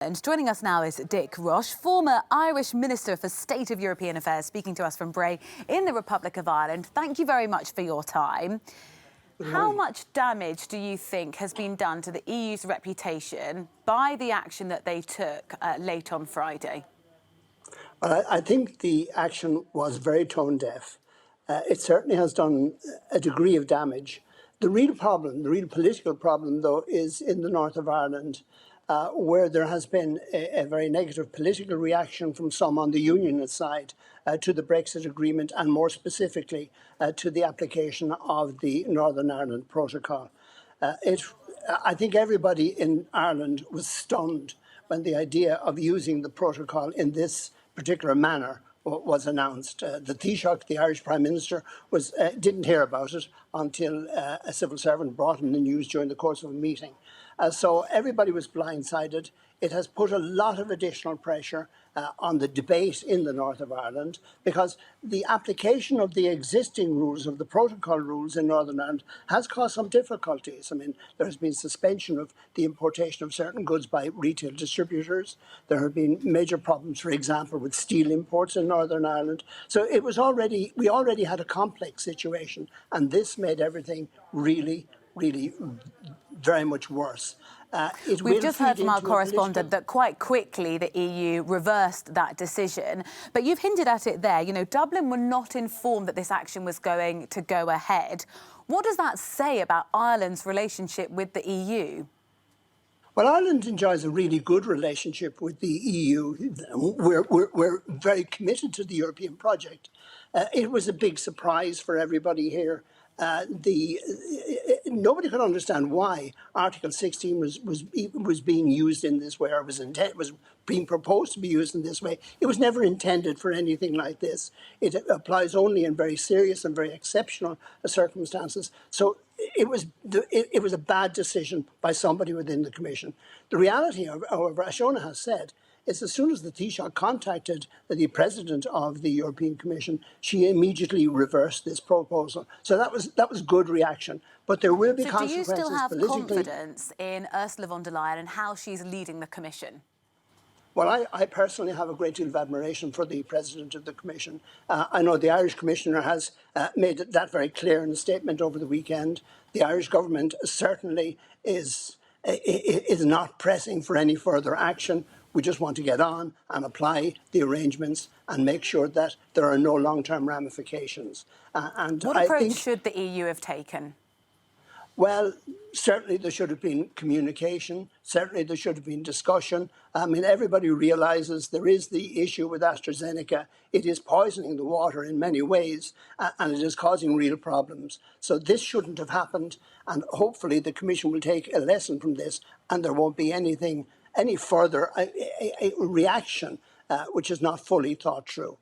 And joining us now is Dick Roche, former Irish Minister for State of European Affairs, speaking to us from Bray in the Republic of Ireland. Thank you very much for your time. How much damage do you think has been done to the EU's reputation by the action that they took late on Friday? Well, I think the action was very tone deaf. It certainly has done a degree of damage. The real problem, the real political problem, though, is in the north of Ireland, where there has been a very negative political reaction from some on the unionist side to the Brexit agreement, and more specifically to the application of the Northern Ireland Protocol. I think everybody in Ireland was stunned when the idea of using the protocol in this particular manner was announced. The Taoiseach, the Irish Prime Minister, didn't hear about it until a civil servant brought him the news during the course of a meeting. So everybody was blindsided. It has put a lot of additional pressure on the debate in the north of Ireland, because the application of the existing rules, of the protocol rules in Northern Ireland, has caused some difficulties. I mean, there has been suspension of the importation of certain goods by retail distributors. There have been major problems, for example, with steel imports in Northern Ireland. So we already had a complex situation, and this made everything really very much worse. We've just heard from our correspondent that quite quickly the EU reversed that decision. But you've hinted at it there. You know, Dublin were not informed that this action was going to go ahead. What does that say about Ireland's relationship with the EU? Well, Ireland enjoys a really good relationship with the EU. We're very committed to the European project. It was a big surprise for everybody here. Nobody could understand why Article 16 was being used in this way, or was being proposed to be used in this way. It was never intended for anything like this. It applies only in very serious and very exceptional circumstances. So it was a bad decision by somebody within the Commission. The reality, however, as Shona has said, is as soon as the Taoiseach contacted the President of the European Commission, she immediately reversed this proposal. So that was good reaction. But there will be consequences politically. Do you still have confidence in Ursula von der Leyen and how she's leading the Commission? Well, I personally have a great deal of admiration for the President of the Commission. I know the Irish Commissioner has made that very clear in a statement over the weekend. The Irish government certainly is not pressing for any further action. We just want to get on and apply the arrangements and make sure that there are no long-term ramifications. What approach should the EU have taken? Well, certainly there should have been communication. Certainly there should have been discussion. I mean, everybody realises there is the issue with AstraZeneca. It is poisoning the water in many ways, and it is causing real problems. So this shouldn't have happened, and hopefully the Commission will take a lesson from this, and there won't be any further reaction which is not fully thought through.